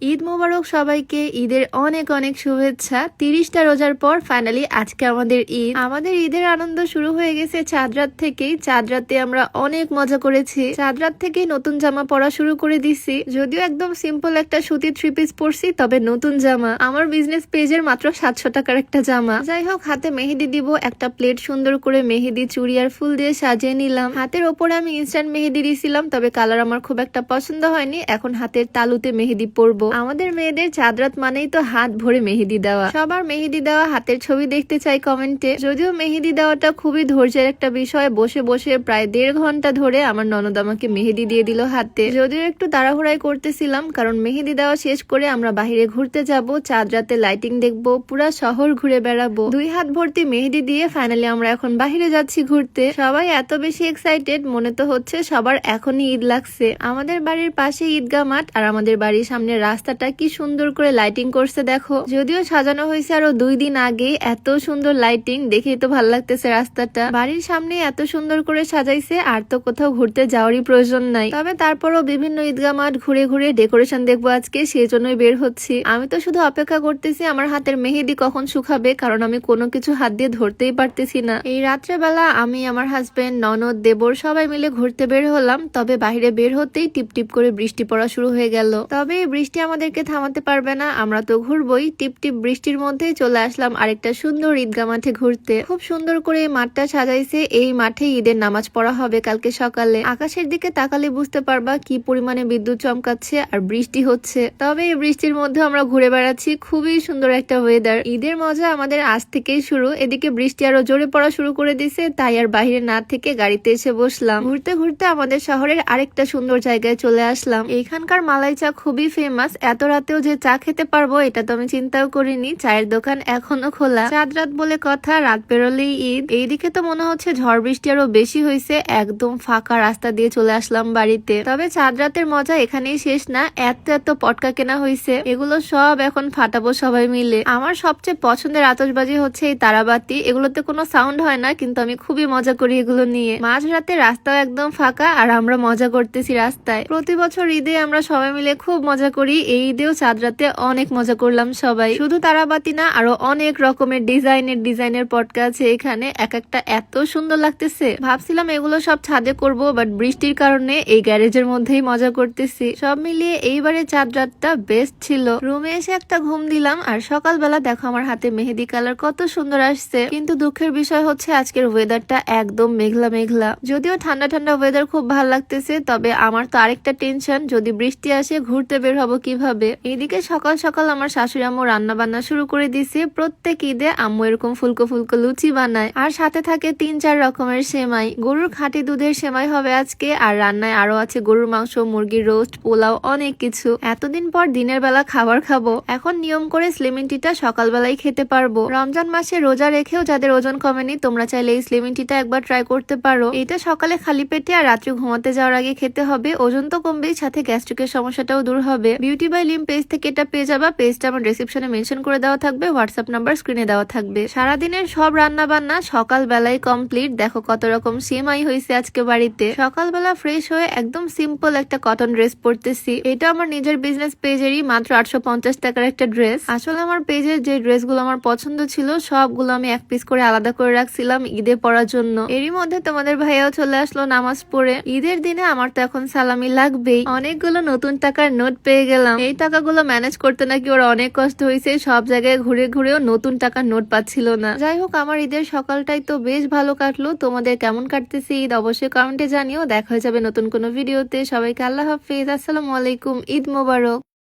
ঈদ মোবারক সবাইকে। ঈদের অনেক অনেক শুভেচ্ছা। 30টা রোজার পর ফাইনালি আজকে আমাদের ঈদ। আমাদের ঈদের আনন্দ শুরু হয়ে গেছে চাঁদ রাত থেকেই। চাঁদ রাতে আমরা অনেক মজা করেছি। চাঁদ রাত থেকেই নতুন জামা পরা শুরু করে দিছি। যদিও একদম সিম্পল একটা সুতির 3 পিস পরছি, তবে নতুন জামা। আমার বিজনেস পেজের মাত্র 700 টাকার একটা জামা। যাই হোক, হাতে মেহেদি দিব, একটা প্লেট সুন্দর করে মেহেদি চুড়ি আর ফুল দিয়ে সাজিয়ে নিলাম। হাতের ওপরে আমি ইনস্ট্যান্ট মেহেদি দিয়েছিলাম, তবে কালার আমার খুব একটা পছন্দ হয়নি। এখন হাতের তালুতে মেহেদি পরবো। আমাদের মেয়েদের চাঁদ রাত মানেই তো হাত ভরে মেহেদি দেওয়া। সবার মেহেদি দেওয়া হাতের ছবি দেখতে চাই কমেন্টে। যদিও মেহেদি দেওয়াটা খুবই ধৈর্যের একটা বিষয়। বসে বসে প্রায় 1.5 ঘন্টা ধরে আমার ননদ আমাকে মেহেদি দিয়ে দিল হাতে। যদিও একটু তাড়াহুড়াই করতেছিলাম, কারণ মেহেদি দেওয়া শেষ করে আমরা বাহিরে ঘুরতে যাব, চাঁদ রাতে লাইটিং দেখবো, পুরা শহর ঘুরে বেড়াবো। 2 হাত ভর্তি মেহেদি দিয়ে ফাইনালি আমরা এখন বাহিরে যাচ্ছি ঘুরতে। সবাই এত বেশি এক্সাইটেড, মনে তো হচ্ছে সবার এখনই ঈদ লাগছে। আমাদের বাড়ির পাশে ঈদগাহ মাঠ, আর আমাদের বাড়ির সামনে রাস্তাটা কি সুন্দর করে লাইটিং করছে দেখো। যদিও সাজানো হয়েছে আরো 2 দিন আগে, এত সুন্দর লাইটিং দেখেই তো ভালো লাগতেছে রাস্তাটা। বাড়ির সামনে এত সুন্দর করে সাজাইছে, আর তো কোথাও ঘুরতে যাওয়ারই প্রয়োজন নাই। তবে তারপরও বিভিন্ন ঈদগাহ মাঠ ঘুরে ঘুরে ডেকোরেশন দেখবো আজকে, সেই জন্যই বের হচ্ছি। আমি তো শুধু অপেক্ষা করতেছি আমার হাতের মেহেদি কখন শুকাবে, কারণ আমি কোনো কিছু হাত দিয়ে ধরতেই পারতেছি না। এই রাত্রেবেলা আমি, আমার হাজবেন্ড, ননদ, দেবর সবাই মিলে ঘুরতে বের হলাম। তবে বাইরে বের হতেই টিপ টিপ করে বৃষ্টি পড়া শুরু হয়ে গেল। তবে এই বৃষ্টি আমাদেরকে থামাতে পারবে না, আমরা তো ঘুরবোই। টিপ টিপ বৃষ্টির মধ্যেই চলে আসলাম আরেকটা সুন্দর ঈদগাহ মাঠে ঘুরতে। খুব সুন্দর করে এই মাঠটা সাজাইছে। এই মাঠে ঈদের নামাজ পড়া হবে কালকে সকালে। আকাশের দিকে তাকালে বুঝতে পারবা কি পরিমাণে বিদ্যুৎ চমকাচ্ছে আর বৃষ্টি হচ্ছে। তবে এই বৃষ্টির মধ্যে আমরা ঘুরে বেড়াচ্ছি, খুবই সুন্দর একটা ওয়েদার। ঈদের মজা আমাদের আজ থেকেই শুরু। এদিকে বৃষ্টি আরো জোরে পড়া শুরু করে দিছে, তাই আর বাইরে না থেকে গাড়িতে এসে বসলাম। ঘুরতে ঘুরতে আমাদের শহরের আরেকটা সুন্দর জায়গায় চলে আসলাম। এইখানকার মালাই চা খুবই ফেমাস। এত রাতেও যে চা খেতে পারবো এটা তো আমি চিন্তাও করিনি। চায়ের দোকান এখনো খোলা। চাঁদ রাত বলে কথা, রাত পেরোলেই ঈদ। এইদিকে তো মনে হচ্ছে ঝড় বৃষ্টি আরো বেশি হয়েছে। একদম ফাঁকা রাস্তা দিয়ে চলে আসলাম বাড়িতে। তবে চাঁদ রাতের মজা এখানেই শেষ না। এত এত পটকা কেনা হয়েছে, এগুলো সব এখন ফাটাবো সবাই মিলে। আমার সবচেয়ে পছন্দের আতশবাজি হচ্ছে এই তারাবাতি। এগুলোতে কোনো সাউন্ড হয় না, কিন্তু আমি খুবই মজা করি এগুলো নিয়ে। মাঝ রাতে রাস্তাও একদম ফাঁকা, আর আমরা মজা করতেছি রাস্তায়। প্রতি বছর ঈদে আমরা সবাই মিলে খুব মজা করি। এই ঈদেও চাঁদ রাতে অনেক মজা করলাম সবাই। শুধু তারাবাতি না, আরো অনেক রকমের ডিজাইনের পটকা আছে এখানে। এক একটা এত সুন্দর লাগতেছে। ভাবছিলাম এগুলো সব ছাদে করব, বাট বৃষ্টির কারণে এই গ্যারেজের মধ্যেই মজা করতেছি। সব মিলিয়ে এইবারে চাঁদ রাতটা বেস্ট ছিল। রুমে এসে একটা ঘুম দিলাম, আর সকালবেলা দেখো আমার হাতে মেহেদি কালার কত সুন্দর আসছে। কিন্তু দুঃখের বিষয় হচ্ছে আজকের ওয়েদারটা একদম মেঘলা মেঘলা। যদিও ঠান্ডা ঠান্ডা ওয়েদার খুব ভালো লাগতেছে, তবে আমার তো আরেকটা টেনশন, যদি বৃষ্টি আসে ঘুরতে বের হবো কিভাবে। এইদিকে সকাল সকাল আমার শাশুড়ি আম্মু রান্না বান্না শুরু করে দিছে। প্রত্যেক ঈদে আম্মু এরকম ফুলকো ফুলকো লুচি বানায়, আর সাথে থাকে 3-4 রকমের সেমাই। গরুর খাঁটি দুধের সেমাই হবে আজকে, আর রান্নায় আরো আছে গরুর মাংস, মুরগির রোস্ট, পোলাও, অনেক কিছু। এতদিন পর দিনের বেলা খাবার খাবো। এখন নিয়ম করে স্লিমিং টিটা সকালবেলায় খেতে পারবো। রমজান মাসে রোজা রেখেও যাদের ওজন কমেনি, তোমরা চাইলে এই স্লিমিং টিটা একবার ট্রাই করতে পারো। এটা সকালে খালি পেটে আর রাত্রে ঘুমাতে যাওয়ার আগে খেতে হবে। ওজন তো কমবেই, সাথে গ্যাস্ট্রিকের সমস্যাটাও দূর হবে। বিউটি বাই লিম পেজ থেকে এটা পেয়ে যাবা। পেজটা আমার ডেসক্রিপশনে মেনশন করে দেওয়া থাকবে, হোয়াটসঅ্যাপ নাম্বার স্ক্রিনে দেওয়া থাকবে। সারাদিনের সব রান্না বান্না সকাল বেলায় কমপ্লিট। দেখো কত রকম সেমাই হয়েছে আজকে বাড়িতে। সকালবেলা ফ্রেশ হয়ে একদম সিম্পল একটা কটন ড্রেস পরতেছি। এটা আমার নিজের বিজনেস পেজেরই মাত্র 850 টাকার একটা ড্রেস। আসলে আমার পেজের যে ড্রেসগুলো আমার পছন্দ ছিল সবগুলো আমি এক পিস করে আলাদা করে রাখছিলাম ঈদে পরার জন্য। এরই মধ্যে তোমাদের ভাইয়াও চলে আসলো নামাজ পড়ে। ঈদের দিনে আমার তো এখন সালামি লাগবেই। অনেকগুলো নতুন টাকার নোট পেয়ে গেলাম। এই টাকাগুলো ম্যানেজ করতে নাকি ওর অনেক কষ্ট হয়েছে। সব জায়গায় ঘুরে ঘুরেও নতুন টাকার নোট পাচ্ছিল না। যাই হোক, আমার ঈদের সকালটাই তো বেশ ভালো কাটলো। তোমাদের কেমন কাটতেছে ঈদ অবশ্যই কমেন্টে জানিও। দেখা হয়ে যাবে নতুন কোনো ভিডিওতে। সবাইকে আল্লাহ হাফেজ, আসসালামু আলাইকুম, ঈদ মোবারক।